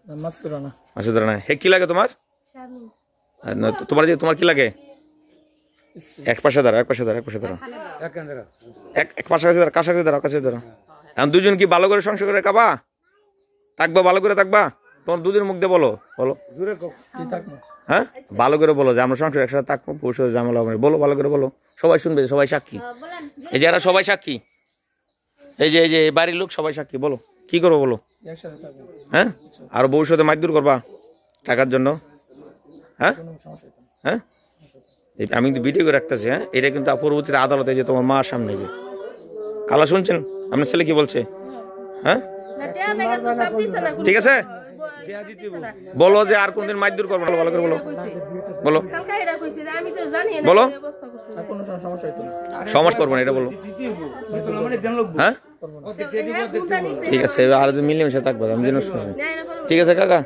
মাসুদ রানা। হে কি লাগে তোমার? তোমার কি লাগে? এক পাশে দাঁড়া, এক পাশে দাঁড়া, এক পাশে দাঁড়া, এক পাশে দাঁড়া, কাছে দাঁড়া। এখন দুজন কি ভালো করে সংসার করে খাবা? থাকবা, ভালো করে থাকবা? তোমার দুদিন মুখ দিয়ে বলো, বলো হ্যাঁ, ভালো করে বলো যে আমরা সংসার একসাথে থাকবো, পৌঁছে ঝামেলা হবে, বলো ভালো করে বলো, সবাই শুনবে, সবাই সাক্ষী। এই যে এরা সবাই সাক্ষী, এই যে বাড়ির লোক সবাই সাক্ষী। বলো কি করবো বলো? হ্যাঁ, আর ভবিষ্যতে মারধর করবা টাকার জন্য? হ্যাঁ হ্যাঁ, আমি কিন্তু ভিডিও করে রাখতেছি। হ্যাঁ, এটা কিন্তু পরবর্তীতে আদালতে যে তোমার মার সামনে যে কালা শুনছেন আপনার ছেলে কি বলছে? হ্যাঁ ঠিক আছে, বলো যে আর কোনদিন মারধর করবো না, ভালো করে বলো, বলো বলো সমাজ করবো না, এটা বলো। হ্যাঁ ঠিক আছে, আর মিলেমিশে থাকবো আমি যেন। ঠিক আছে কাকা।